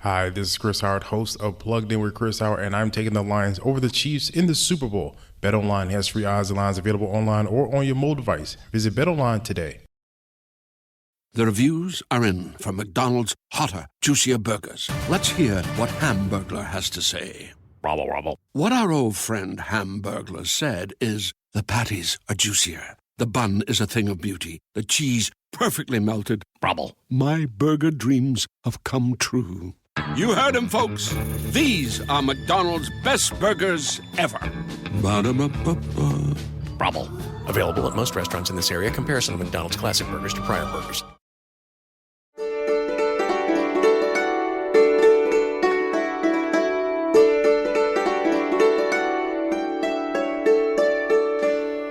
Hi, this is Chris Howard, host of Plugged In with Chris Howard, and I'm taking the Lions over the Chiefs in the Super Bowl. BetOnline has free odds and lines available online or on your mobile device. Visit BetOnline today. The reviews are in for McDonald's hotter, juicier burgers. Let's hear what Hamburglar has to say. Rubble, rubble. What our old friend Hamburglar said is, the patties are juicier. The bun is a thing of beauty. The cheese perfectly melted. Rubble. My burger dreams have come true. You heard him, folks. These are McDonald's best burgers ever. Ba-da-ba-ba-ba. Rubble. Available at most restaurants in this area. Comparison of McDonald's classic burgers to prior burgers.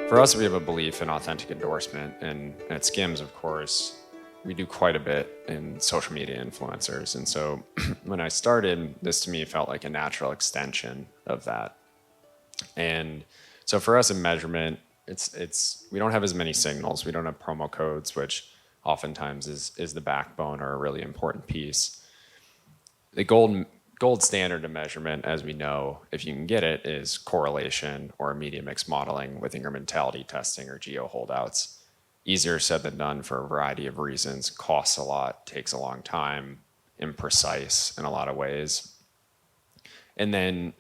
For us, we have a belief in authentic endorsement, and at SKIMS, of course, we do quite a bit in social media influencers. And so when I started, this to me felt like a natural extension of that. And so for us in measurement, it's we don't have as many signals. We don't have promo codes, which oftentimes is the backbone or a really important piece. The gold standard of measurement, as we know, if you can get it, is correlation or media mix modeling with incrementality testing or geo holdouts. Easier said than done for a variety of reasons. Costs a lot, takes a long time, imprecise in a lot of ways. And then,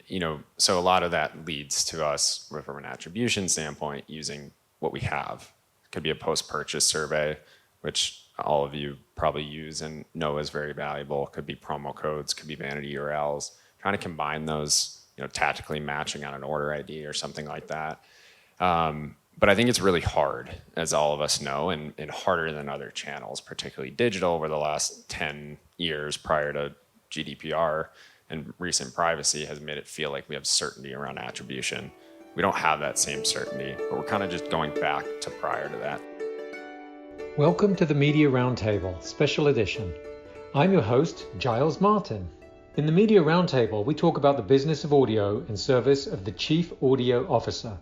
so a lot of that leads to us, from an attribution standpoint, using what we have. It could be a post-purchase survey, which all of you probably use and know is very valuable. It could be promo codes, could be vanity URLs. Trying to combine those, tactically matching on an order ID or something like that. But I think it's really hard, as all of us know, and harder than other channels, particularly digital, over the last 10 years prior to GDPR and recent privacy has made it feel like we have certainty around attribution. We don't have that same certainty, but we're kind of just going back to prior to that. Welcome to the Media Roundtable, Special Edition. I'm your host, Giles Martin. In the Media Roundtable, we talk about the business of audio in service of the Chief Audio Officer,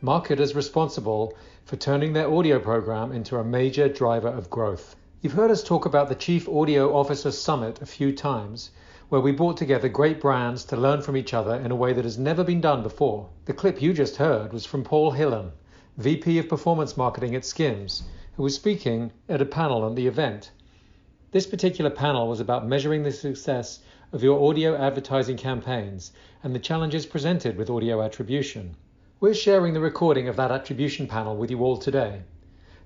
marketers responsible for turning their audio program into a major driver of growth. You've heard us talk about the Chief Audio Officer Summit a few times, where we brought together great brands to learn from each other in a way that has never been done before. The clip you just heard was from Paul Hillen, VP of Performance Marketing at SKIMS, who was speaking at a panel at the event. This particular panel was about measuring the success of your audio advertising campaigns and the challenges presented with audio attribution. We're sharing the recording of that attribution panel with you all today.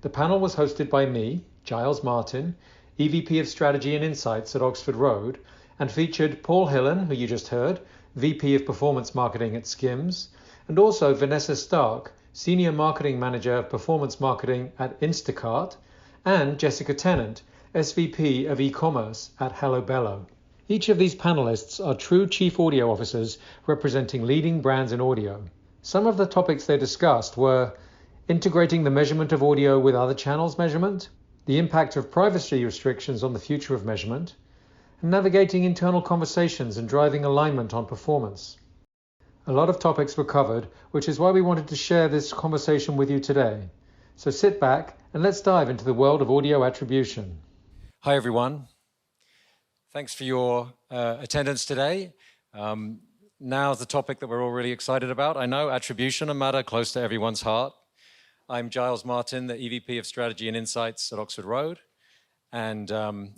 The panel was hosted by me, Giles Martin, EVP of Strategy and Insights at Oxford Road, and featured Paul Hillen, who you just heard, VP of Performance Marketing at SKIMS, and also Vanessa Stark, Senior Marketing Manager of Performance Marketing at Instacart, and Jessica Tennant, SVP of eCommerce at Bello. Each of these panelists are true Chief Audio Officers representing leading brands in audio. Some of the topics they discussed were integrating the measurement of audio with other channels measurement, the impact of privacy restrictions on the future of measurement, and navigating internal conversations and driving alignment on performance. A lot of topics were covered, which is why we wanted to share this conversation with you today. So sit back and let's dive into the world of audio attribution. Hi, everyone. Thanks for your attendance today. Now's the topic that we're all really excited about. I know attribution, a matter close to everyone's heart. I'm Giles Martin, the EVP of Strategy and Insights at Oxford Road. And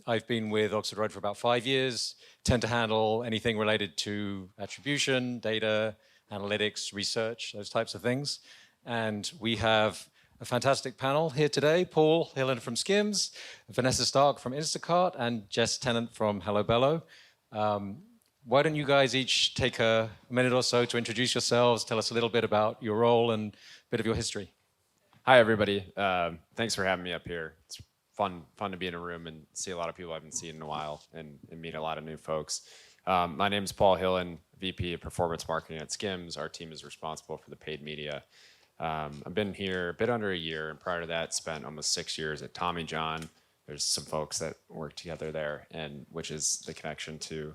I've been with Oxford Road for about 5 years, tend to handle anything related to attribution, data, analytics, research, those types of things. And we have a fantastic panel here today. Paul Hillen from SKIMS, Vanessa Stark from Instacart, and Jess Tennant from Bello. Why don't you guys each take a minute or so to introduce yourselves, tell us a little bit about your role and a bit of your history. Hi, everybody. Thanks for having me up here. It's fun to be in a room and see a lot of people I haven't seen in a while and meet a lot of new folks. My name is Paul Hillen, VP of Performance Marketing at SKIMS. Our team is responsible for the paid media. I've been here a bit under a year, and prior to that, spent almost 6 years at Tommy John. There's some folks that work together there, and which is the connection to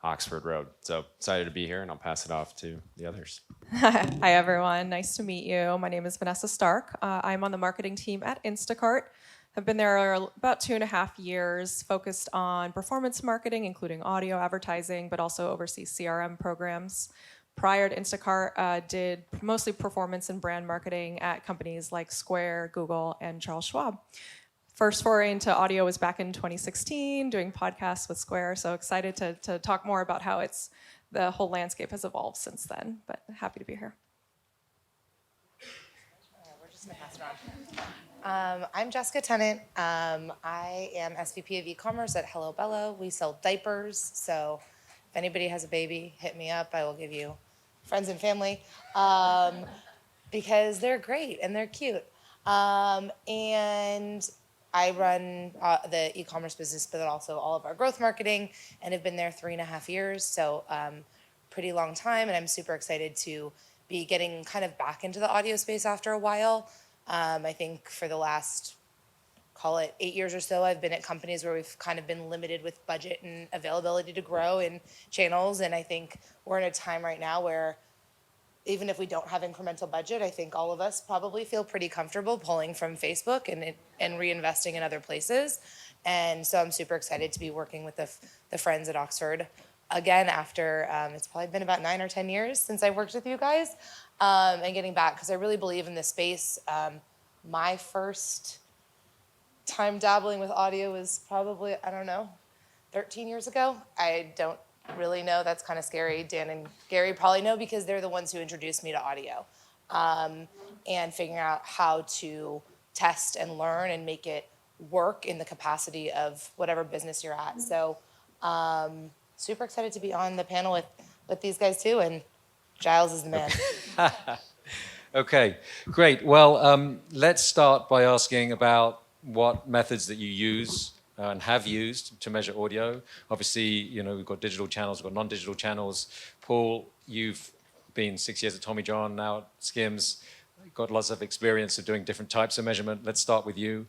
Oxford Road. So excited to be here, and I'll pass it off to the others. Hi, everyone. Nice to meet you. My name is Vanessa Stark. I'm on the marketing team at Instacart. I've been there about 2.5 years, focused on performance marketing, including audio advertising, but also oversee CRM programs. Prior to Instacart, did mostly performance and brand marketing at companies like Square, Google, and Charles Schwab. First foray into audio was back in 2016, doing podcasts with Square, so excited to talk more about how the whole landscape has evolved since then, but happy to be here. We're just gonna pass it on. I'm Jessica Tennant. I am SVP of eCommerce at Bello. We sell diapers, so if anybody has a baby, hit me up. I will give you friends and family because they're great and they're cute. And I run the e-commerce business, but also all of our growth marketing, and have been there 3.5 years, so pretty long time, and I'm super excited to be getting kind of back into the audio space after a while. I think for the last, call it 8 years or so, I've been at companies where we've kind of been limited with budget and availability to grow in channels, and I think we're in a time right now where even if we don't have incremental budget, I think all of us probably feel pretty comfortable pulling from Facebook and reinvesting in other places. And so I'm super excited to be working with the friends at Oxford again after it's probably been about 9 or 10 years since I worked with you guys, and getting back because I really believe in this space. My first time dabbling with audio was probably, 13 years ago. I don't really know. That's kind of scary. Dan and Gary probably know because they're the ones who introduced me to audio, and figuring out how to test and learn and make it work in the capacity of whatever business you're at. So super excited to be on the panel with these guys too, and Giles is the man. Okay, great. Well, let's start by asking about what methods that you use and have used to measure audio. Obviously, we've got digital channels, we've got non-digital channels. Paul, you've been 6 years at Tommy John, now at SKIMS. Got lots of experience of doing different types of measurement. Let's start with you.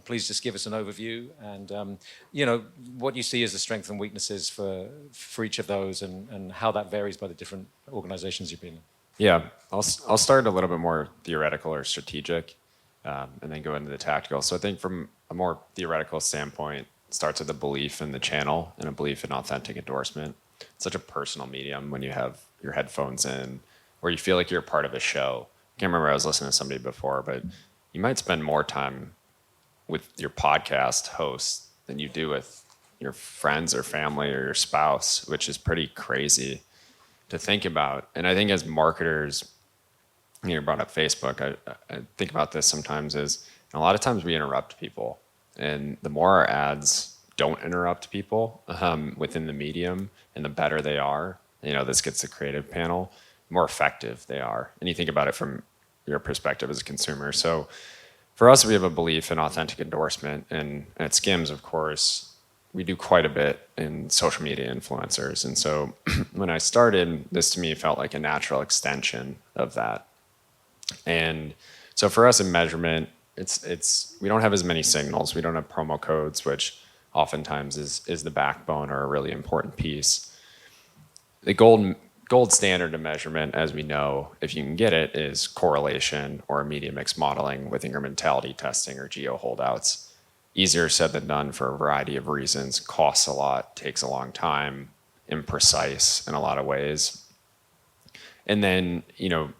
Please just give us an overview and what you see as the strengths and weaknesses for each of those and how that varies by the different organizations you've been in. Yeah, I'll start a little bit more theoretical or strategic, and then go into the tactical. So I think from a more theoretical standpoint, it starts with a belief in the channel and a belief in authentic endorsement. It's such a personal medium when you have your headphones in, or you feel like you're part of a show. I can't remember, I was listening to somebody before, but you might spend more time with your podcast host than you do with your friends or family or your spouse, which is pretty crazy to think about. And I think as marketers, you brought up Facebook, I think about this sometimes is a lot of times we interrupt people, and the more our ads don't interrupt people within the medium, and the better they are, this gets the creative panel, the more effective they are. And you think about it from your perspective as a consumer. So for us, we have a belief in authentic endorsement, and at SKIMS, of course, we do quite a bit in social media influencers. And so when I started, this to me felt like a natural extension of that. And so for us in measurement, it's we don't have as many signals. We don't have promo codes, which oftentimes is the backbone or a really important piece. The gold standard of measurement, as we know, if you can get it, is correlation or media mix modeling with incrementality testing or geo holdouts. Easier said than done for a variety of reasons. Costs a lot, takes a long time, imprecise in a lot of ways. And then,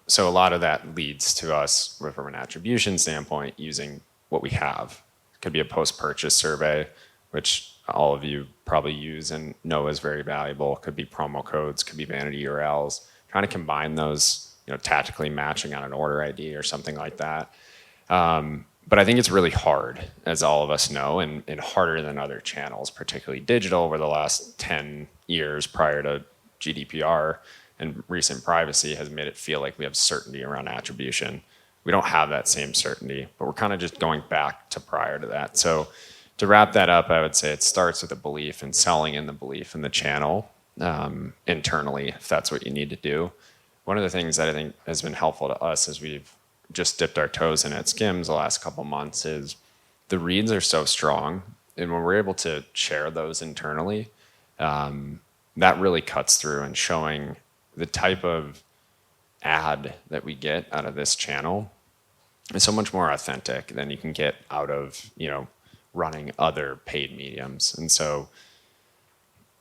so a lot of that leads to us, from an attribution standpoint, using what we have. It could be a post-purchase survey, which all of you probably use and know is very valuable. It could be promo codes, could be vanity URLs. Trying to combine those, tactically matching on an order ID or something like that. But I think it's really hard, as all of us know, and harder than other channels, particularly digital, over the last 10 years prior to GDPR. And recent privacy has made it feel like we have certainty around attribution. We don't have that same certainty, but we're kind of just going back to prior to that. So to wrap that up, I would say it starts with a belief and selling in the belief in the channel internally, if that's what you need to do. One of the things that I think has been helpful to us as we've just dipped our toes in at SKIMS the last couple months is the reads are so strong. And when we're able to share those internally, that really cuts through and showing the type of ad that we get out of this channel is so much more authentic than you can get out of, running other paid mediums. And so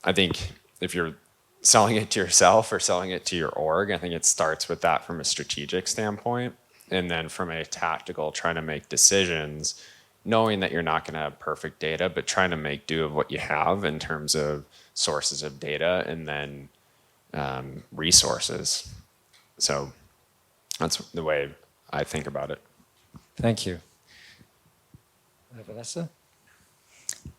I think if you're selling it to yourself or selling it to your org, I think it starts with that from a strategic standpoint. And then from a tactical, trying to make decisions, knowing that you're not going to have perfect data, but trying to make do of what you have in terms of sources of data and then resources. So that's the way I think about it. Thank you. Vanessa?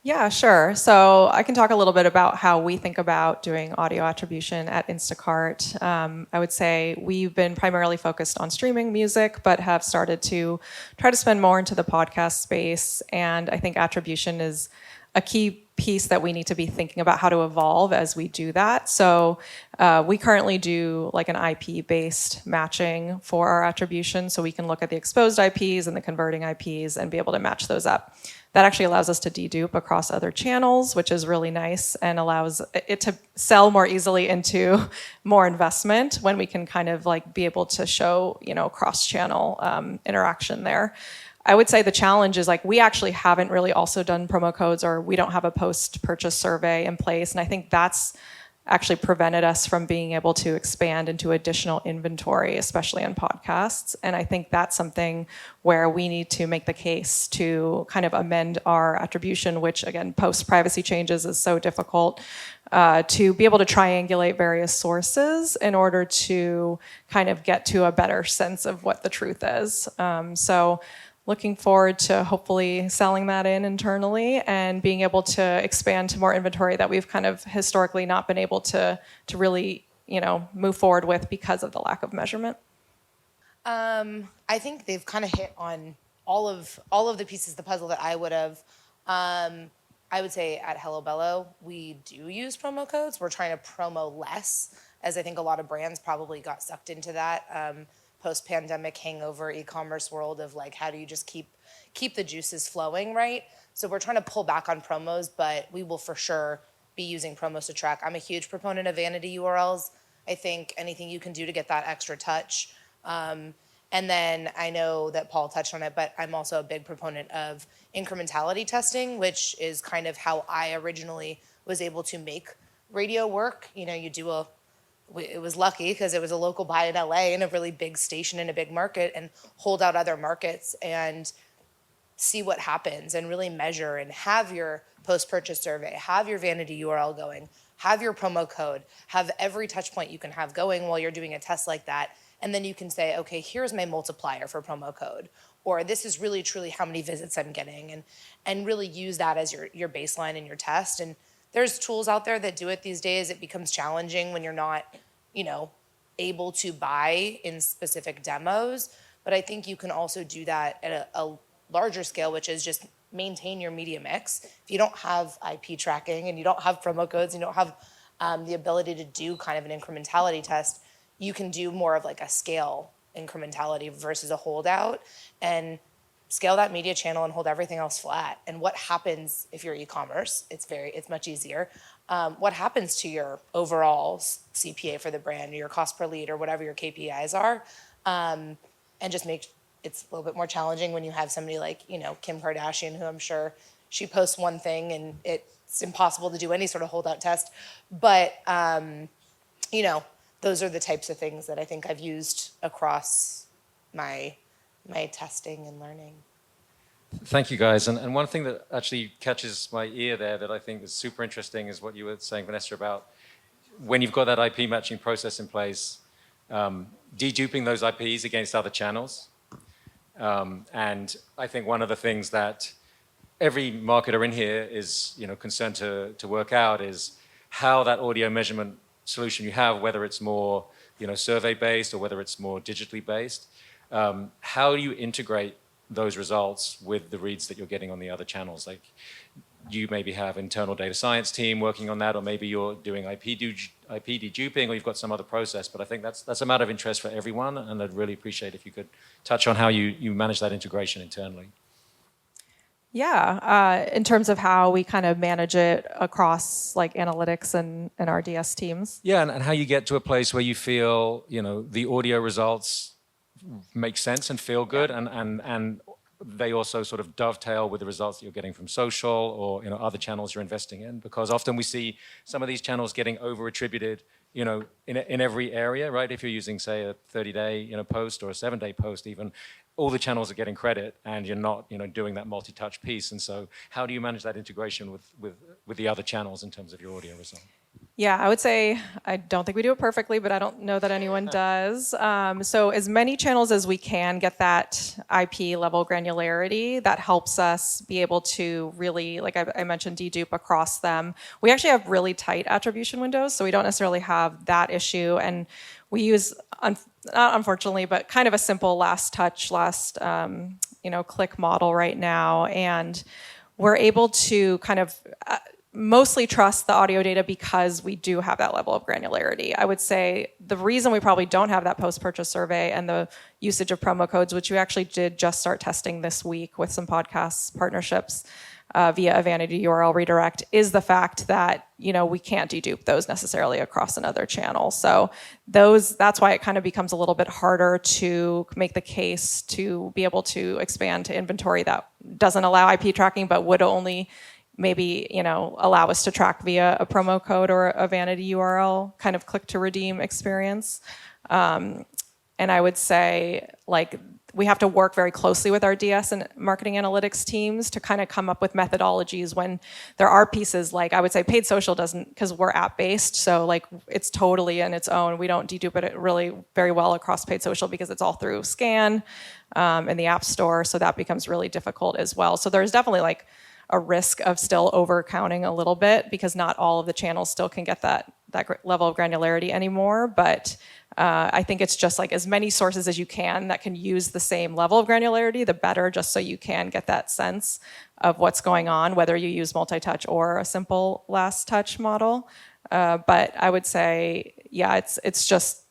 Yeah, sure. So I can talk a little bit about how we think about doing audio attribution at Instacart. I would say we've been primarily focused on streaming music, but have started to try to spend more into the podcast space. And I think attribution is a key piece that we need to be thinking about how to evolve as we do that. So we currently do like an IP-based matching for our attribution. So we can look at the exposed IPs and the converting IPs and be able to match those up. That actually allows us to dedupe across other channels, which is really nice and allows it to sell more easily into more investment when we can kind of like be able to show, cross-channel interaction there. I would say the challenge is like we actually haven't really also done promo codes, or we don't have a post-purchase survey in place. And I think that's actually prevented us from being able to expand into additional inventory, especially in podcasts. And I think that's something where we need to make the case to kind of amend our attribution, which again, post-privacy changes is so difficult, to be able to triangulate various sources in order to kind of get to a better sense of what the truth is. So looking forward to hopefully selling that in internally and being able to expand to more inventory that we've kind of historically not been able to really, move forward with because of the lack of measurement. I think they've kind of hit on all of the pieces of the puzzle that I would have. I would say at Hello Bello, we do use promo codes. We're trying to promo less, as I think a lot of brands probably got sucked into that. Post-pandemic hangover e-commerce world of like, how do you just keep the juices flowing, right? So we're trying to pull back on promos, but we will for sure be using promos to track. I'm a huge proponent of vanity URLs. I think anything you can do to get that extra touch. And then I know that Paul touched on it, but I'm also a big proponent of incrementality testing, which is kind of how I originally was able to make radio work. It was lucky because it was a local buy in LA and a really big station in a big market, and hold out other markets and see what happens and really measure and have your post-purchase survey, have your vanity URL going, have your promo code, have every touch point you can have going while you're doing a test like that. And then you can say, okay, here's my multiplier for promo code, or this is really truly how many visits I'm getting, and really use that as your baseline in your test. And there's tools out there that do it these days. It becomes challenging when you're not, able to buy in specific demos. But I think you can also do that at a larger scale, which is just maintain your media mix. If you don't have IP tracking and you don't have promo codes, and you don't have the ability to do kind of an incrementality test, you can do more of like a scale incrementality versus a holdout, and scale that media channel and hold everything else flat. And what happens if you're e-commerce? It's much easier. What happens to your overall CPA for the brand, or your cost per lead, or whatever your KPIs are? And just it's a little bit more challenging when you have somebody like, Kim Kardashian, who I'm sure she posts one thing and it's impossible to do any sort of holdout test. But, those are the types of things that I think I've used across my testing and learning. Thank you, guys. And one thing that actually catches my ear there that I think is super interesting is what you were saying, Vanessa, about when you've got that IP matching process in place, deduping those IPs against other channels. And I think one of the things that every marketer in here is concerned to work out is how that audio measurement solution you have, whether it's more survey-based or whether it's more digitally based, how do you integrate those results with the reads that you're getting on the other channels? Like, you maybe have internal data science team working on that, or maybe you're doing IP deduping, or you've got some other process. But I think that's a matter of interest for everyone, and I'd really appreciate if you could touch on how you manage that integration internally. Yeah, in terms of how we kind of manage it across like analytics and our DS teams. Yeah, and how you get to a place where you feel, the audio results make sense and feel good, and they also sort of dovetail with the results that you're getting from social or other channels you're investing in, because often we see some of these channels getting over attributed in every area, right? If you're using, say, a 30-day post or a 7-day post even, all the channels are getting credit and you're not doing that multi-touch piece. And so how do you manage that integration with the other channels in terms of your audio result? Yeah, I would say I don't think we do it perfectly, but I don't know that anyone does. So as many channels as we can get that IP level granularity, that helps us be able to really, like I mentioned, dedupe across them. We actually have really tight attribution windows, so we don't necessarily have that issue. And we use, not unfortunately, but kind of a simple last touch, click model right now. And we're able to kind of mostly trust the audio data because we do have that level of granularity. I would say the reason we probably don't have that post-purchase survey and the usage of promo codes, which we actually did just start testing this week with some podcast partnerships via a vanity URL redirect, is the fact that we can't dedupe those necessarily across another channel. So that's why it kind of becomes a little bit harder to make the case to be able to expand to inventory that doesn't allow IP tracking but would only maybe allow us to track via a promo code or a vanity URL kind of click to redeem experience. And I would say we have to work very closely with our DS and marketing analytics teams to kind of come up with methodologies when there are pieces I would say paid social doesn't, because we're app based, so it's totally in its own. We don't dedupe it really very well across paid social because it's all through scan in the app store, so that becomes really difficult as well. So there's definitely a risk of still over counting a little bit because not all of the channels still can get that level of granularity anymore. But I think it's just as many sources as you can that can use the same level of granularity, the better, just so you can get that sense of what's going on, whether you use multi-touch or a simple last touch model. But I would say, yeah, it's just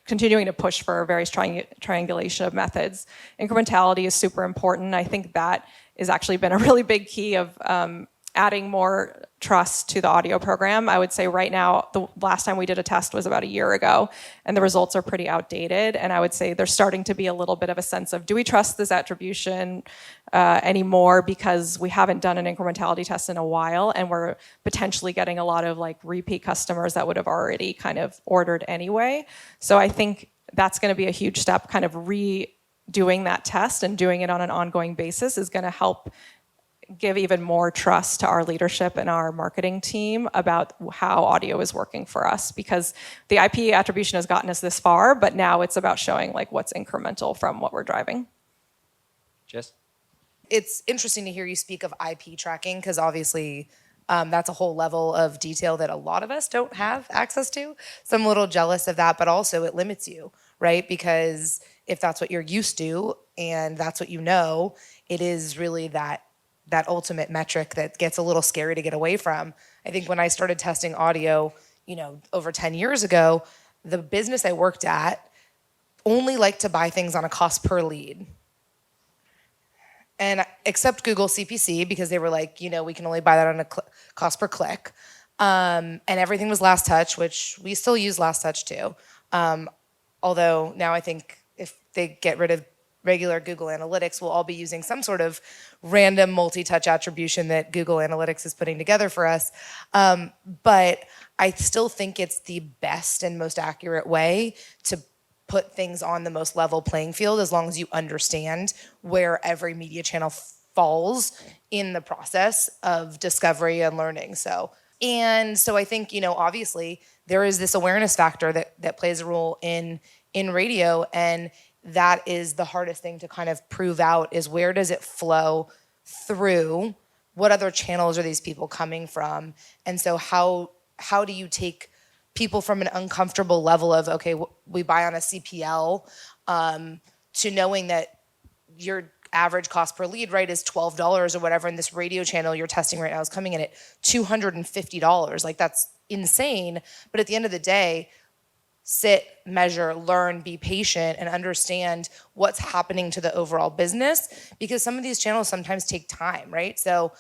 continuing to push for various triangulation of methods. Incrementality is super important. I think that has actually been a really big key of adding more trust to the audio program. I would say right now, the last time we did a test was about a year ago, and the results are pretty outdated. And I would say there's starting to be a little bit of a sense of, do we trust this attribution anymore, because we haven't done an incrementality test in a while, and we're potentially getting a lot of repeat customers that would have already kind of ordered anyway. So I think that's going to be a huge step, kind of redoing that test and doing it on an ongoing basis is going to help give even more trust to our leadership and our marketing team about how audio is working for us, because the IP attribution has gotten us this far, but now it's about showing what's incremental from what we're driving. Jess? It's interesting to hear you speak of IP tracking, because obviously that's a whole level of detail that a lot of us don't have access to. So I'm a little jealous of that, but also it limits you, right? Because if that's what you're used to and that's what it is really that ultimate metric that gets a little scary to get away from. I think when I started testing audio, over 10 years ago, the business I worked at only liked to buy things on a cost per lead. And except Google CPC, because they were we can only buy that on a cost per click. And everything was last touch, which we still use last touch too. Although now I think if they get rid of regular Google Analytics, we'll all be using some sort of random multi-touch attribution that Google Analytics is putting together for us. But I still think it's the best and most accurate way to put things on the most level playing field, as long as you understand where every media channel falls in the process of discovery and learning. So I think, obviously there is this awareness factor that plays a role in radio, and that is the hardest thing to kind of prove out, is where does it flow through? What other channels are these people coming from? And so how do you take people from an uncomfortable level of, okay, we buy on a CPL, to knowing that your average cost per lead, right, is $12 or whatever, and this radio channel you're testing right now is coming in at $250. That's insane. But at the end of the day, sit, measure, learn, be patient, and understand what's happening to the overall business, because some of these channels sometimes take time, right? So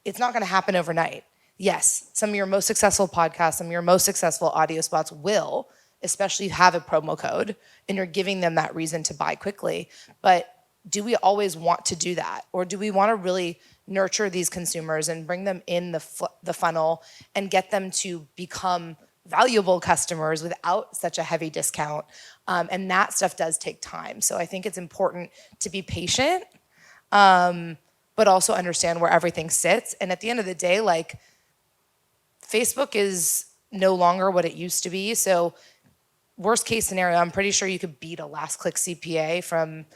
it's not going to happen overnight. Yes, some of your most successful podcasts, some of your most successful audio spots will, especially have a promo code and you're giving them that reason to buy quickly. But do we always want to do that? Or do we want to really nurture these consumers and bring them in the funnel and get them to become valuable customers without such a heavy discount? And that stuff does take time. So I think it's important to be patient, but also understand where everything sits. And at the end of the day, like, Facebook is no longer what it used to be. So worst case scenario, I'm pretty sure you could beat a last click CPA from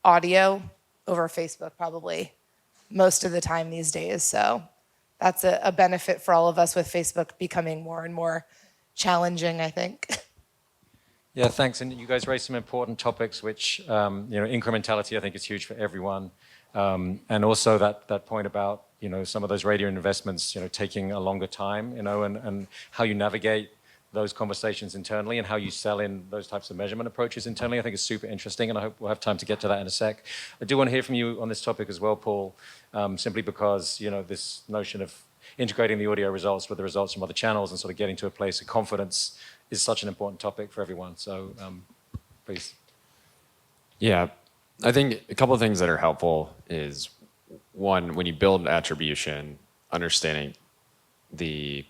audio over Facebook probably most of the time these days. So that's a benefit for all of us with Facebook becoming more and more challenging, I think. Yeah, thanks. And you guys raised some important topics, which, incrementality, I think, is huge for everyone. And also that point about, some of those radio investments, taking a longer time, and how you navigate those conversations internally and how you sell in those types of measurement approaches internally, I think is super interesting, and I hope we'll have time to get to that in a sec. I do want to hear from you on this topic as well, Paul, simply because, this notion of integrating the audio results with the results from other channels and sort of getting to a place of confidence is such an important topic for everyone. So please. Yeah, I think a couple of things that are helpful is, one, when you build attribution, understanding the,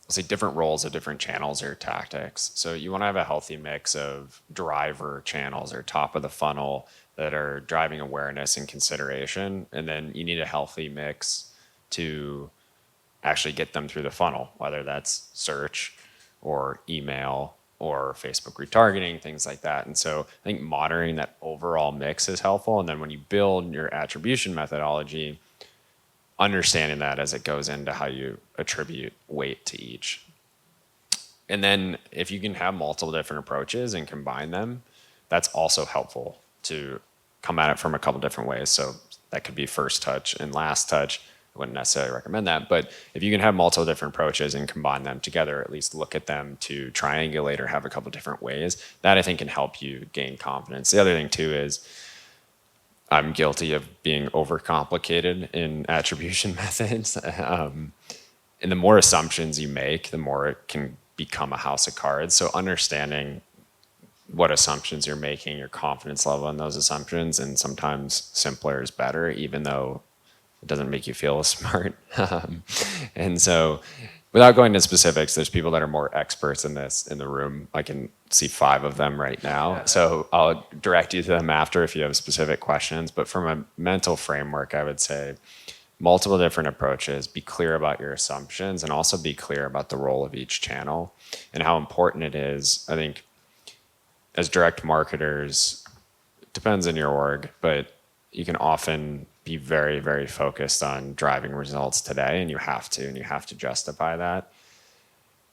let's say, different roles of different channels or tactics. So you want to have a healthy mix of driver channels or top of the funnel that are driving awareness and consideration. And then you need a healthy mix to actually get them through the funnel, whether that's search or email or Facebook retargeting, things like that. And so I think monitoring that overall mix is helpful. And then when you build your attribution methodology, understanding that as it goes into how you attribute weight to each. And then if you can have multiple different approaches and combine them, that's also helpful to come at it from a couple different ways. So that could be first touch and last touch. I wouldn't necessarily recommend that, but if you can have multiple different approaches and combine them together, at least look at them to triangulate or have a couple different ways, that I think can help you gain confidence. The other thing too is, I'm guilty of being overcomplicated in attribution methods. And the more assumptions you make, the more it can become a house of cards. So understanding what assumptions you're making, your confidence level in those assumptions, and sometimes simpler is better, even though it doesn't make you feel as smart. And so without going into specifics, there's people that are more experts in this in the room. I can see 5 of them right now. So I'll direct you to them after if you have specific questions. But from a mental framework, I would say multiple different approaches, be clear about your assumptions, and also be clear about the role of each channel and how important it is. I think as direct marketers, it depends on your org, but you can often be very, very focused on driving results today, and you have to justify that.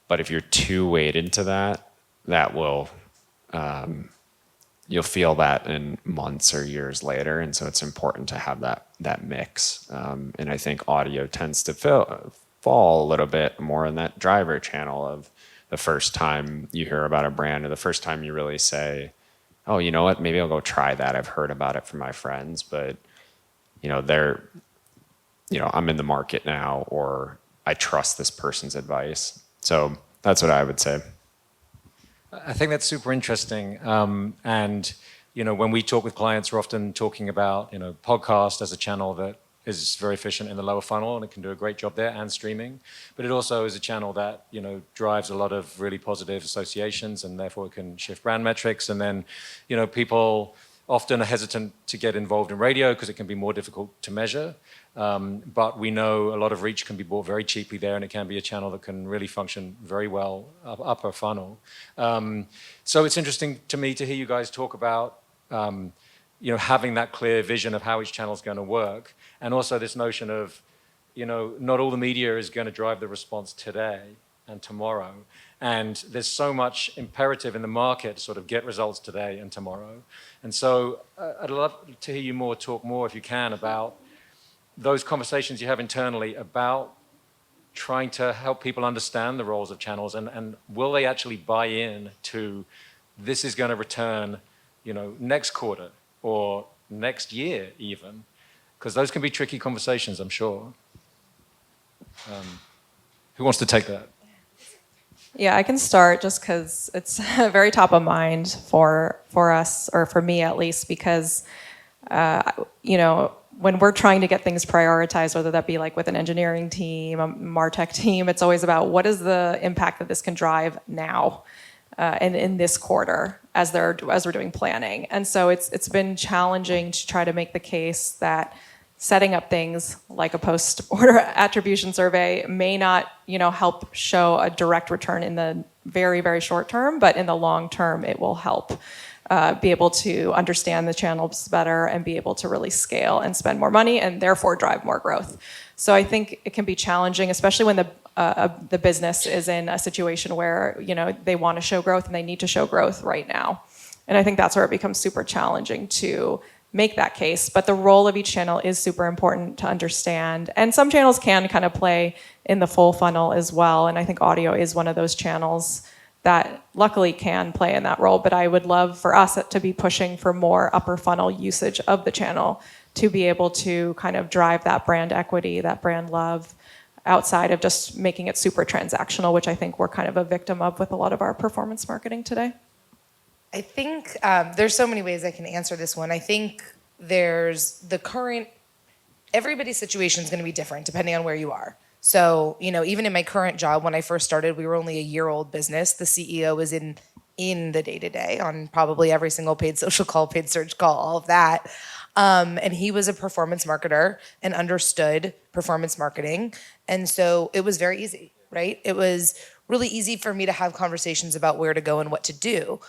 But if you're too weighted to that, that will, you'll feel that in months or years later, and so it's important to have that mix. And I think audio tends to fall a little bit more in that driver channel of the first time you hear about a brand, or the first time you really say, oh, you know what, maybe I'll go try that. I've heard about it from my friends, but I'm in the market now, or I trust this person's advice. So that's what I would say. I think that's super interesting. And when we talk with clients, we're often talking about, podcast as a channel that is very efficient in the lower funnel, and it can do a great job there, and streaming. But it also is a channel that, drives a lot of really positive associations, and therefore it can shift brand metrics. And then, people often are hesitant to get involved in radio because it can be more difficult to measure. But we know a lot of reach can be bought very cheaply there, and it can be a channel that can really function very well upper funnel. So it's interesting to me to hear you guys talk about having that clear vision of how each channel is going to work, and also this notion of not all the media is going to drive the response today and tomorrow. And there's so much imperative in the market to sort of get results today and tomorrow. And so I'd love to hear you talk more, if you can, about those conversations you have internally about trying to help people understand the roles of channels, and will they actually buy in to this is going to return, next quarter or next year even, because those can be tricky conversations, I'm sure. Who wants to take that? Yeah, I can start just because it's very top of mind for us, or for me at least, because when we're trying to get things prioritized, whether that be like with an engineering team, a MarTech team, it's always about what is the impact that this can drive now and in this quarter as we're doing planning. And so it's been challenging to try to make the case that setting up things like a post-order attribution survey may not, help show a direct return in the very, very short term, but in the long term, it will help be able to understand the channels better and be able to really scale and spend more money and therefore drive more growth. So I think it can be challenging, especially when the business is in a situation where they want to show growth and they need to show growth right now. And I think that's where it becomes super challenging to make that case. But the role of each channel is super important to understand. And some channels can kind of play in the full funnel as well. And I think audio is one of those channels that luckily can play in that role. But I would love for us to be pushing for more upper funnel usage of the channel to be able to kind of drive that brand equity, that brand love, outside of just making it super transactional, which I think we're kind of a victim of with a lot of our performance marketing today. I think there's so many ways I can answer this one. I think there's everybody's situation is going to be different depending on where you are. So, even in my current job, when I first started, we were only a year-old business. The CEO was in the day-to-day on probably every single paid social call, paid search call, all of that. And he was a performance marketer and understood performance marketing. And so it was very easy, right? It was really easy for me to have conversations about where to go and what to do.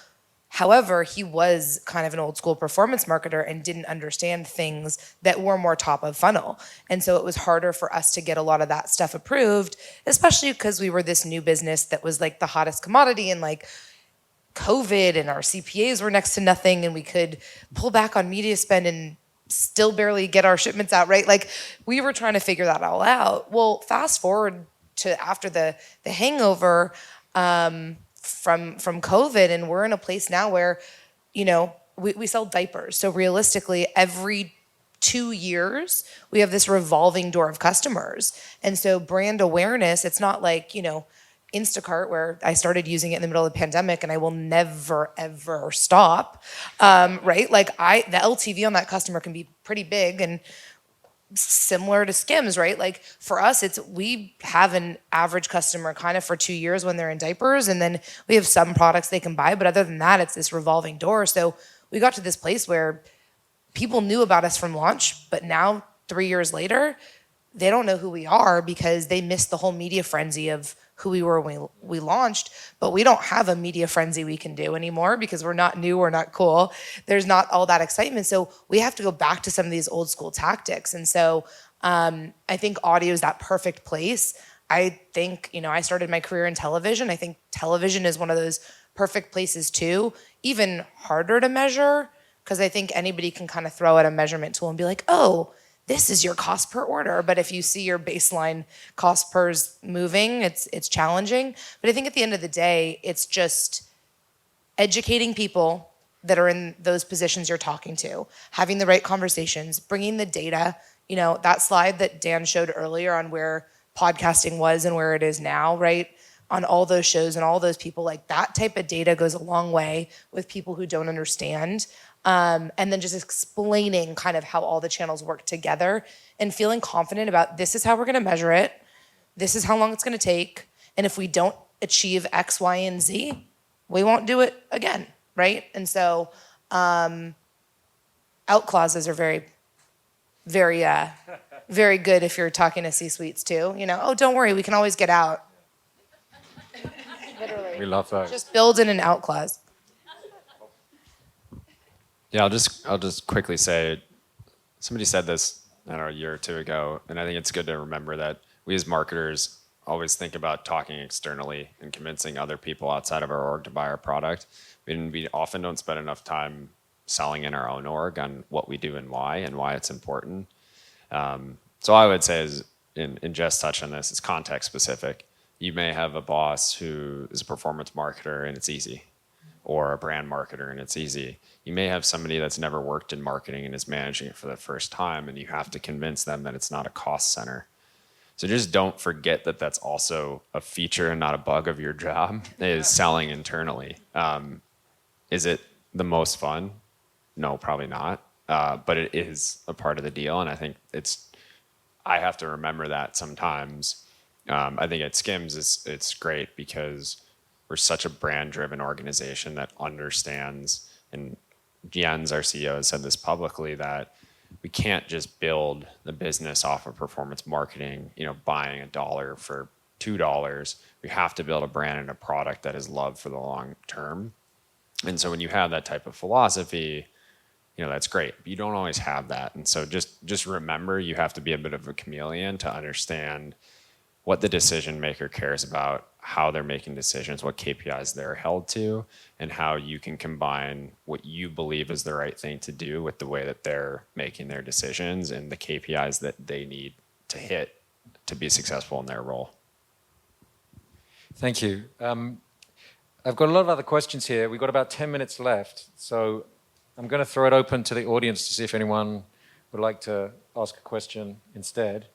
However, he was kind of an old school performance marketer and didn't understand things that were more top of funnel. And so it was harder for us to get a lot of that stuff approved, especially because we were this new business that was like the hottest commodity and like COVID, and our CPAs were next to nothing, and we could pull back on media spend and still barely get our shipments out, right? Like we were trying to figure that all out. Well, fast forward to after the hangover, from COVID, and we're in a place now where, we sell diapers. So realistically, every 2 years, we have this revolving door of customers. And so brand awareness, it's not like, Instacart, where I started using it in the middle of the pandemic and I will never, ever stop, right? Like the LTV on that customer can be pretty big, and similar to SKIMS, right? Like for us, we have an average customer kind of for 2 years when they're in diapers, and then we have some products they can buy, but other than that, it's this revolving door. So we got to this place where people knew about us from launch, but now 3 years later, they don't know who we are because they missed the whole media frenzy of who we were when we launched. But we don't have a media frenzy we can do anymore because we're not new, we're not cool. There's not all that excitement. So we have to go back to some of these old school tactics. And so I think audio is that perfect place. I think, I started my career in television. I think television is one of those perfect places too. Even harder to measure, because I think anybody can kind of throw out a measurement tool and be like, oh, this is your cost per order. But if you see your baseline cost pers moving, it's challenging. But I think at the end of the day, it's just educating people that are in those positions you're talking to, having the right conversations, bringing the data. That slide that Dan showed earlier on where podcasting was and where it is now, right? On all those shows and all those people, like that type of data goes a long way with people who don't understand. And then just explaining kind of how all the channels work together and feeling confident about this is how we're going to measure it. This is how long it's going to take. And if we don't achieve X, Y, and Z, we won't do it again, right? And so out clauses are very, very, very good if you're talking to C-suites too. Oh, don't worry, we can always get out. Literally. We love that. Just build in an out clause. Yeah, I'll just quickly say, somebody said this, a year or two ago, and I think it's good to remember that we as marketers always think about talking externally and convincing other people outside of our org to buy our product. We often don't spend enough time selling in our own org on what we do and why it's important. So I would say, and Jess touched on this, it's context specific. You may have a boss who is a performance marketer and it's easy, or a brand marketer and it's easy. You may have somebody that's never worked in marketing and is managing it for the first time, and you have to convince them that it's not a cost center. So just don't forget that that's also a feature and not a bug of your job, is selling internally. Is it the most fun? No, probably not. But it is a part of the deal. And I think I have to remember that sometimes. I think at SKIMS, it's great because we're such a brand-driven organization that understands, and Jens, our CEO, has said this publicly, that we can't just build the business off of performance marketing, buying $1 for $2. We have to build a brand and a product that is loved for the long term. And so when you have that type of philosophy, that's great. But you don't always have that. And so just remember, you have to be a bit of a chameleon to understand what the decision maker cares about, how they're making decisions, what KPIs they're held to, and how you can combine what you believe is the right thing to do with the way that they're making their decisions and the KPIs that they need to hit to be successful in their role. Thank you. I've got a lot of other questions here. We've got about 10 minutes left, so I'm going to throw it open to the audience to see if anyone would like to ask a question instead.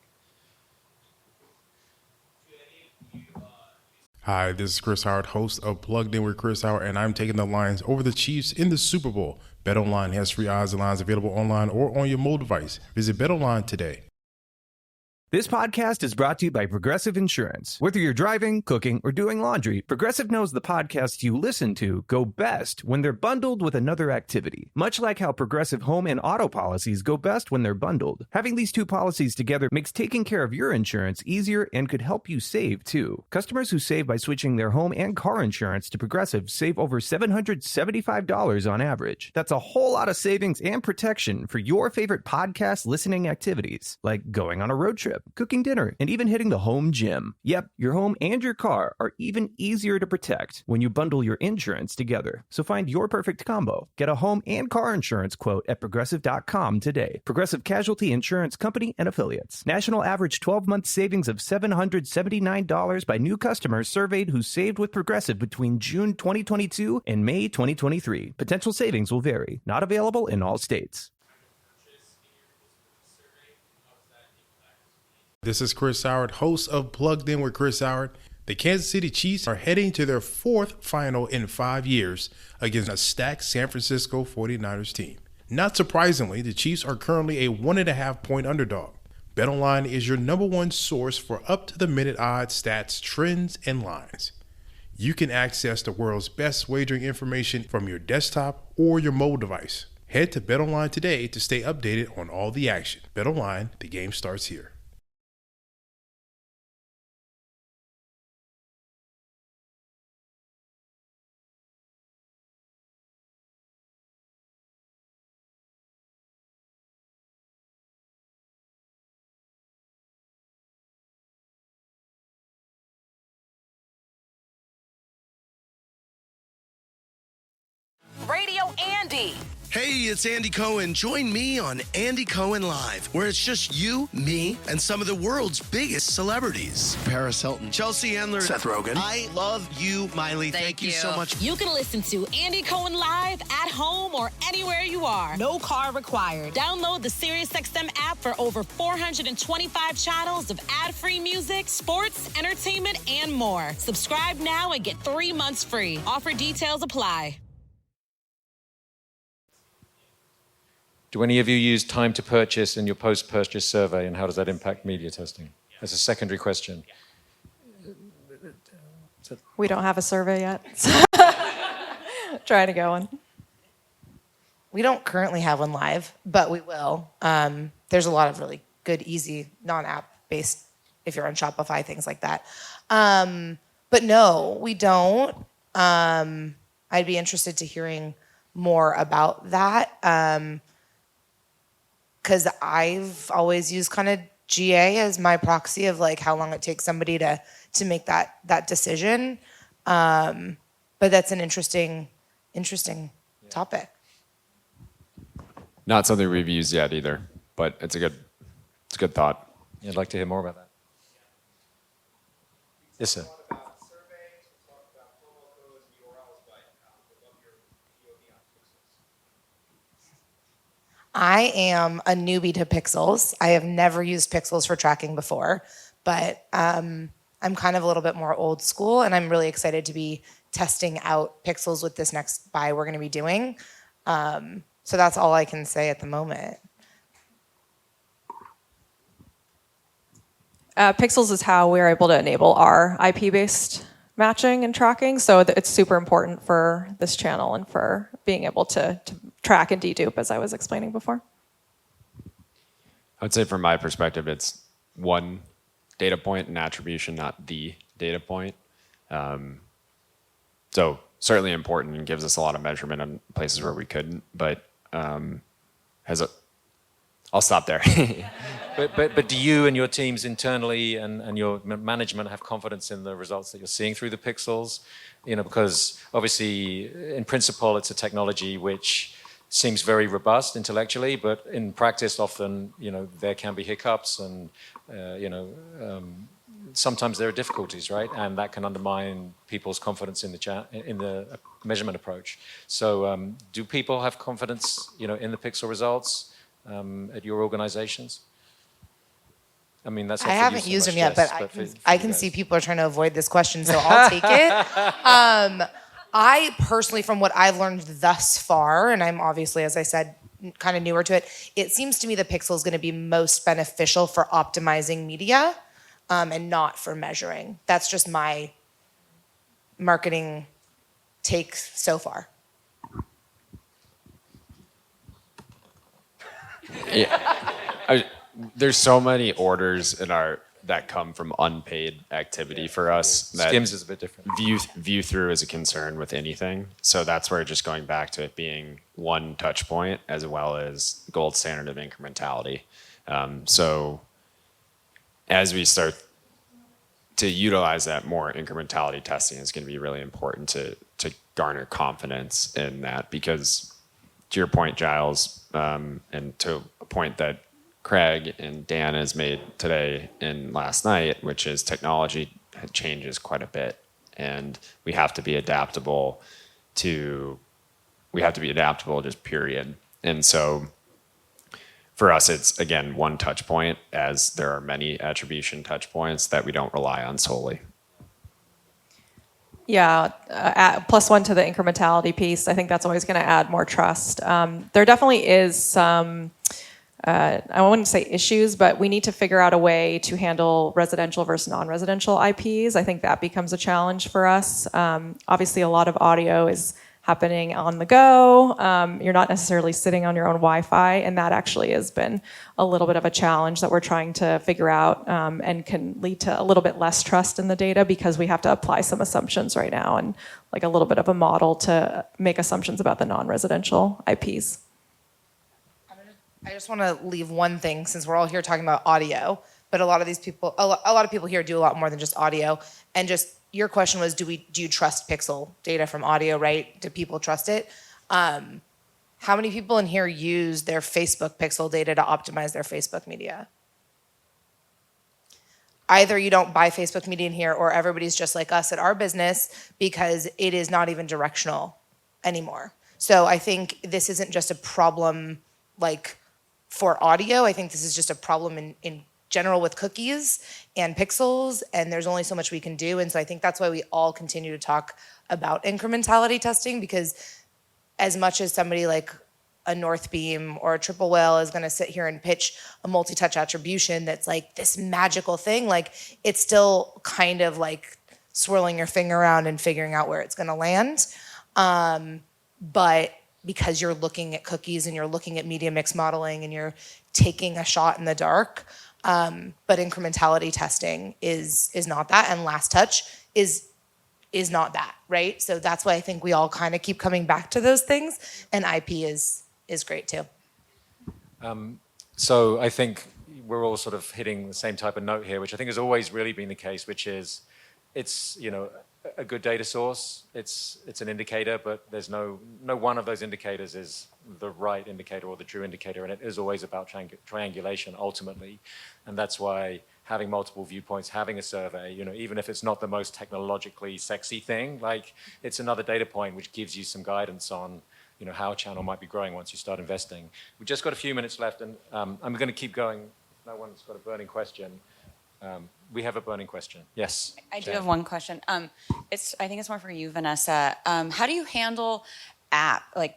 Hi, this is Chris Howard, host of Plugged In with Chris Howard, and I'm taking the Lions over the Chiefs in the Super Bowl. BetOnline has free odds and lines available online or on your mobile device. Visit BetOnline today. This podcast is brought to you by Progressive Insurance. Whether you're driving, cooking, or doing laundry, Progressive knows the podcasts you listen to go best when they're bundled with another activity. Much like how Progressive home and auto policies go best when they're bundled. Having these two policies together makes taking care of your insurance easier and could help you save, too. Customers who save by switching their home and car insurance to Progressive save over $775 on average. That's a whole lot of savings and protection for your favorite podcast listening activities, like going on a road trip, cooking dinner, and even hitting the home gym. Yep, your home and your car are even easier to protect when you bundle your insurance together. So find your perfect combo. Get a home and car insurance quote at Progressive.com today. Progressive Casualty Insurance Company and Affiliates. National average 12-month savings of $779 by new customers surveyed who saved with Progressive between June 2022 and May 2023. Potential savings will vary. Not available in all states. This is Chris Howard, host of Plugged In with Chris Howard. The Kansas City Chiefs are heading to their fourth final in 5 years against a stacked San Francisco 49ers team. Not surprisingly, the Chiefs are currently a 1.5-point underdog. BetOnline is your number one source for up-to-the-minute odds, stats, trends, and lines. You can access the world's best wagering information from your desktop or your mobile device. Head to BetOnline today to stay updated on all the action. BetOnline, the game starts here. Radio Andy. Hey, it's Andy Cohen. Join me on Andy Cohen Live, where it's just you, me, and some of the world's biggest celebrities. Paris Hilton, Chelsea Handler, Seth Rogen. I love you, Miley. Thank you so much. You can listen to Andy Cohen Live at home or anywhere you are. No car required. Download the SiriusXM app for over 425 channels of ad-free music, sports, entertainment, and more. Subscribe now and get 3 months free. Offer details apply. Do any of you use time to purchase in your post-purchase survey, and how does that impact media testing? That's a secondary question. We don't have a survey yet. Trying to get one. We don't currently have one live, but we will. There's a lot of really good, easy, non-app based, if you're on Shopify, things like that. But no, we don't. I'd be interested to hearing more about that. Because I've always used kind of GA as my proxy of like how long it takes somebody to make that decision. But that's an interesting topic. Not something we've used yet either, but it's a good thought. I'd like to hear more about that. Yes, sir. I am a newbie to Pixels. I have never used Pixels for tracking before, but I'm kind of a little bit more old school, and I'm really excited to be testing out pixels with this next buy we're going to be doing. So that's all I can say at the moment. Pixels is how we're able to enable our IP-based matching and tracking. So it's super important for this channel and for being able to track and dedupe, as I was explaining before. I would say from my perspective, it's one data point and attribution, not the data point. So certainly important and gives us a lot of measurement on places where we couldn't, but I'll stop there. But do you and your teams internally and your management have confidence in the results that you're seeing through the pixels? Because obviously, in principle, it's a technology which seems very robust intellectually, but in practice, often, there can be hiccups and, sometimes there are difficulties, right? And that can undermine people's confidence in the measurement approach. So do people have confidence, in the pixel results at your organizations? I mean, that's not I for haven't you so used much, them yet, Jess, but for I you can guys. see people are trying to avoid this question, so I'll take it. I personally, from what I've learned thus far, and I'm obviously, as I said, kind of newer to it, it seems to me the pixel is going to be most beneficial for optimizing media and not for measuring. That's just my marketing take so far. Yeah. There's so many orders that come from unpaid activity for us. That SKIMS is a bit different. View through is a concern with anything. So that's where just going back to it being one touch point as well as gold standard of incrementality. So as we start to utilize that more, incrementality testing is going to be really important to garner confidence in that, because to your point, Giles, and to a point that Craig and Dan has made today and last night, which is technology changes quite a bit, and we have to be adaptable just period. And so for us, it's, again, one touch point, as there are many attribution touch points that we don't rely on solely. Yeah, +1 to the incrementality piece. I think that's always going to add more trust. There definitely is some, I wouldn't say issues, but we need to figure out a way to handle residential versus non-residential IPs. I think that becomes a challenge for us. Obviously, a lot of audio is happening on the go. You're not necessarily sitting on your own Wi-Fi, and that actually has been a little bit of a challenge that we're trying to figure out, and can lead to a little bit less trust in the data, because we have to apply some assumptions right now and like a little bit of a model to make assumptions about the non-residential IPs. I just want to leave one thing, since we're all here talking about audio, but a lot of people here do a lot more than just audio. And just your question was, do you trust pixel data from audio, right? Do people trust it? How many people in here use their Facebook pixel data to optimize their Facebook media? Either you don't buy Facebook media in here, or everybody's just like us at our business, because it is not even directional anymore. So I think this isn't just a problem like for audio. I think this is just a problem in general with cookies and pixels, and there's only so much we can do. And so I think that's why we all continue to talk about incrementality testing, because as much as somebody like a Northbeam or a Triple Whale is going to sit here and pitch a multi-touch attribution that's like this magical thing, like it's still kind of like swirling your finger around and figuring out where it's going to land. But because you're looking at cookies and you're looking at media mix modeling and you're taking a shot in the dark, but incrementality testing is not that, and last touch is not that, right? So that's why I think we all kind of keep coming back to those things, and IP is great too. So I think we're all sort of hitting the same type of note here, which I think has always really been the case, which is it's a good data source. It's an indicator, but there's no one of those indicators is the right indicator or the true indicator, and it is always about triangulation ultimately. And that's why having multiple viewpoints, having a survey, even if it's not the most technologically sexy thing, like it's another data point which gives you some guidance on how a channel might be growing once you start investing. We've just got a few minutes left, and I'm going to keep going. No one's got a burning question. We have a burning question. Yes. I do have one question. I think it's more for you, Vanessa. How do you handle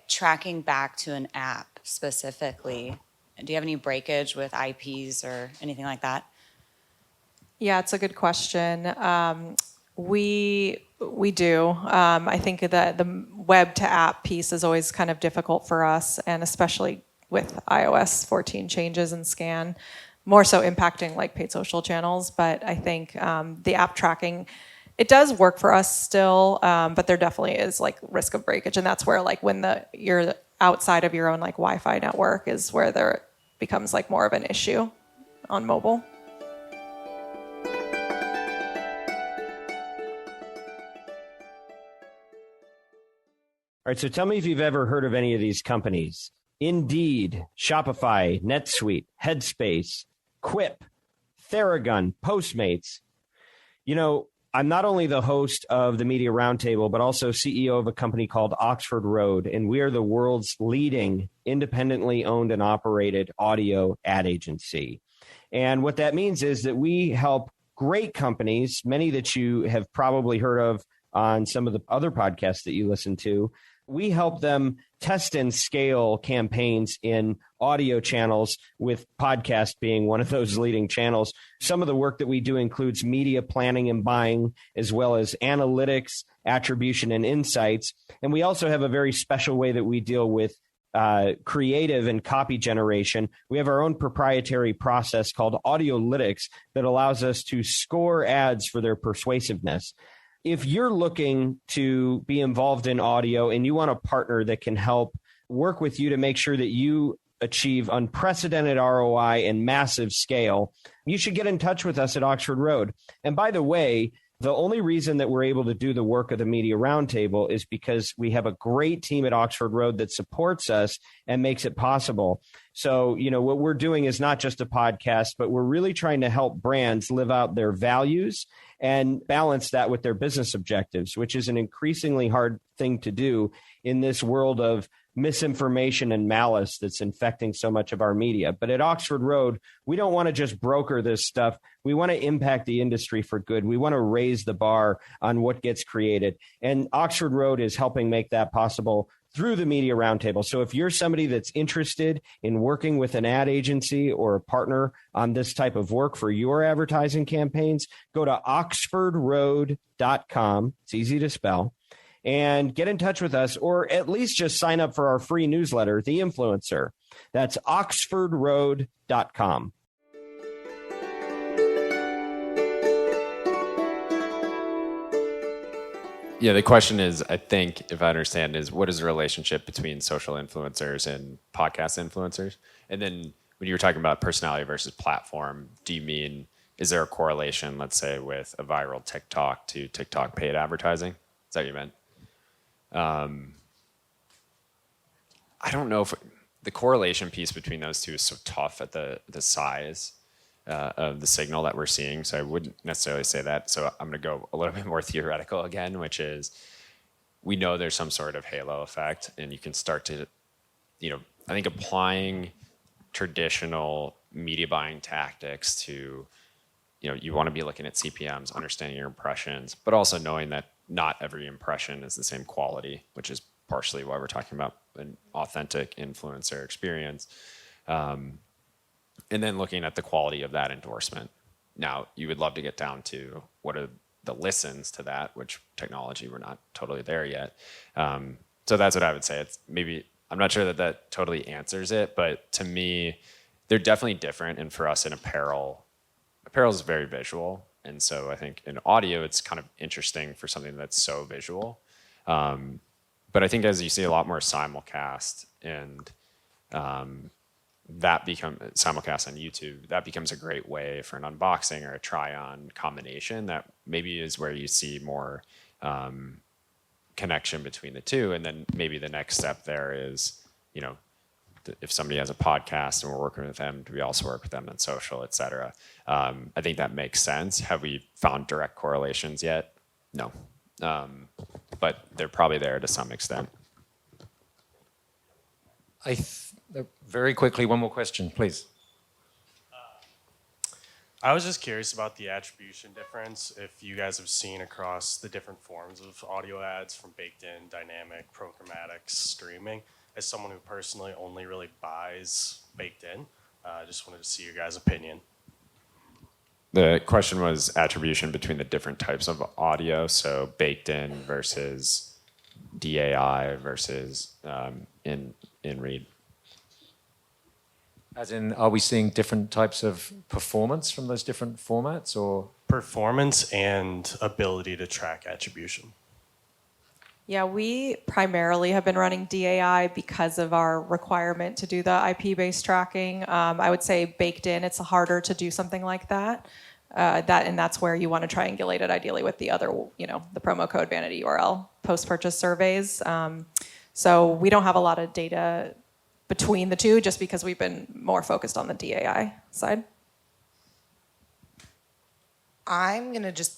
tracking back to an app specifically? Do you have any breakage with IPs or anything like that? Yeah, it's a good question. We do. I think that the web to app piece is always kind of difficult for us, and especially with iOS 14 changes and scan, more so impacting like paid social channels. But I think the app tracking, it does work for us still, but there definitely is like risk of breakage, and that's where like when you're outside of your own like Wi-Fi network is where there becomes like more of an issue on mobile. All right, so tell me if you've ever heard of any of these companies. Indeed, Shopify, NetSuite, Headspace, Quip, Theragun, Postmates. You know, I'm not only the host of the Media Roundtable, but also CEO of a company called Oxford Road, and we are the world's leading independently owned and operated audio ad agency. And what that means is that we help great companies, many that you have probably heard of on some of the other podcasts that you listen to. We help them test and scale campaigns in audio channels, with podcast being one of those leading channels. Some of the work that we do includes media planning and buying, as well as analytics, attribution, and insights. And we also have a very special way that we deal with creative and copy generation. We have our own proprietary process called Audiolytics that allows us to score ads for their persuasiveness. If you're looking to be involved in audio and you want a partner that can help work with you to make sure that you achieve unprecedented ROI and massive scale, you should get in touch with us at Oxford Road. And by the way, the only reason that we're able to do the work of the Media Roundtable is because we have a great team at Oxford Road that supports us and makes it possible. So, you know, what we're doing is not just a podcast, but we're really trying to help brands live out their values and balance that with their business objectives, which is an increasingly hard thing to do in this world of misinformation and malice that's infecting so much of our media. But at Oxford Road, we don't want to just broker this stuff. We want to impact the industry for good. We want to raise the bar on what gets created. And Oxford Road is helping make that possible through the Media Roundtable. So if you're somebody that's interested in working with an ad agency or a partner on this type of work for your advertising campaigns, go to oxfordroad.com. It's easy to spell. And get in touch with us, or at least just sign up for our free newsletter, The Influencer. That's oxfordroad.com. Yeah, the question is, I think, if I understand, is what is the relationship between social influencers and podcast influencers? And then when you were talking about personality versus platform, do you mean, is there a correlation, let's say, with a viral TikTok to TikTok paid advertising? Is that what you meant? I don't know if the correlation piece between those two is so tough at the size of the signal that we're seeing. So I wouldn't necessarily say that. So I'm going to go a little bit more theoretical again, which is we know there's some sort of halo effect, and you can start to, I think applying traditional media buying tactics to, you want to be looking at CPMs, understanding your impressions, but also knowing that not every impression is the same quality, which is partially why we're talking about an authentic influencer experience. And then looking at the quality of that endorsement. Now, you would love to get down to what are the listens to that, which technology, we're not totally there yet. So that's what I would say. It's maybe, I'm not sure that totally answers it, but to me, they're definitely different. And for us in apparel is very visual. And so I think in audio, it's kind of interesting for something that's so visual. But I think as you see a lot more simulcast and that becomes simulcast on YouTube, that becomes a great way for an unboxing or a try-on combination that maybe is where you see more connection between the two. And then maybe the next step there is, if somebody has a podcast and we're working with them, do we also work with them on social, et cetera? I think that makes sense. Have we found direct correlations yet? No. But they're probably there to some extent. Very quickly, one more question, please. I was just curious about the attribution difference, if you guys have seen across the different forms of audio ads, from baked in, dynamic, programmatic, streaming. As someone who personally only really buys baked in, I just wanted to see your guys' opinion. The question was attribution between the different types of audio, so baked in versus DAI versus in read. As in, are we seeing different types of performance from those different formats, or? Performance and ability to track attribution. Yeah, we primarily have been running DAI because of our requirement to do the IP-based tracking. I would say baked in, it's harder to do something like that. And that's where you want to triangulate it ideally with the other, the promo code vanity URL post-purchase surveys. So we don't have a lot of data between the two, just because we've been more focused on the DAI side. I'm gonna just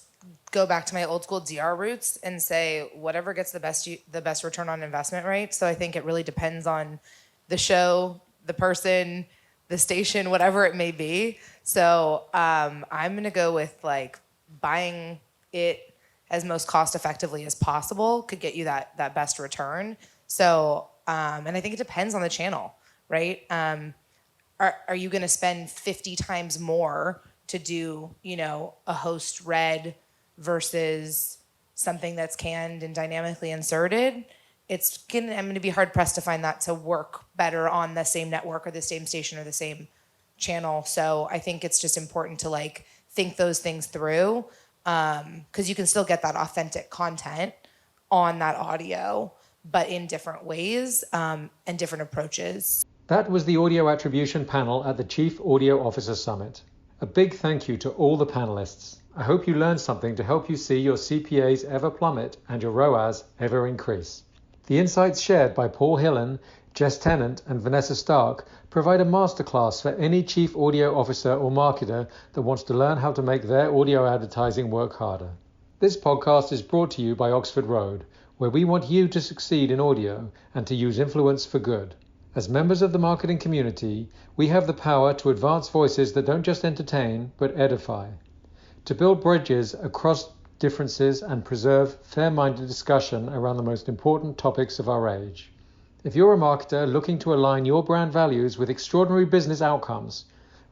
go back to my old school DR roots and say whatever gets the best return on investment, right? So I think it really depends on the show, the person, the station, whatever it may be. So I'm gonna go with like buying it as most cost effectively as possible could get you that best return. So and I think it depends on the channel, right? Are you gonna spend 50 times more to do, a host read versus something that's canned and dynamically inserted? I'm going to be hard pressed to find that to work better on the same network or the same station or the same channel. So I think it's just important to think those things through, because you can still get that authentic content on that audio, but in different ways and different approaches. That was the audio attribution panel at the Chief Audio Officer Summit. A big thank you to all the panelists. I hope you learned something to help you see your CPAs ever plummet and your ROAS ever increase. The insights shared by Paul Hillen, Jess Tennant, and Vanessa Stark provide a masterclass for any chief audio officer or marketer that wants to learn how to make their audio advertising work harder. This podcast is brought to you by Oxford Road, where we want you to succeed in audio and to use influence for good. As members of the marketing community, we have the power to advance voices that don't just entertain, but edify. To build bridges across differences and preserve fair-minded discussion around the most important topics of our age. If you're a marketer looking to align your brand values with extraordinary business outcomes,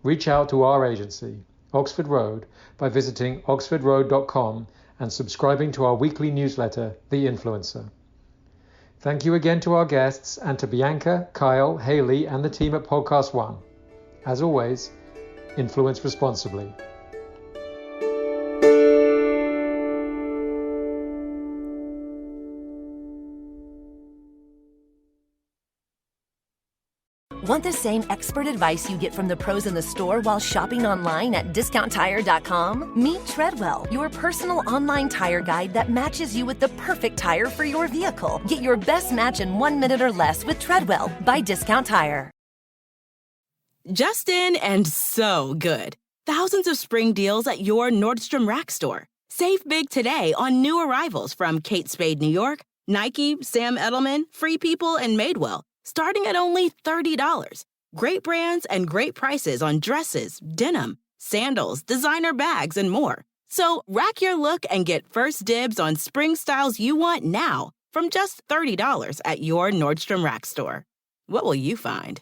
reach out to our agency, Oxford Road, by visiting oxfordroad.com and subscribing to our weekly newsletter, The Influencer. Thank you again to our guests and to Bianca, Kyle, Haley, and the team at Podcast One. As always, influence responsibly. Want the same expert advice you get from the pros in the store while shopping online at DiscountTire.com? Meet Treadwell, your personal online tire guide that matches you with the perfect tire for your vehicle. Get your best match in 1 minute or less with Treadwell by Discount Tire. Just in and so good. Thousands of spring deals at your Nordstrom Rack store. Save big today on new arrivals from Kate Spade New York, Nike, Sam Edelman, Free People, and Madewell, starting at only $30. Great brands and great prices on dresses, denim, sandals, designer bags, and more. So rack your look and get first dibs on spring styles you want now from just $30 at your Nordstrom Rack store. What will you find?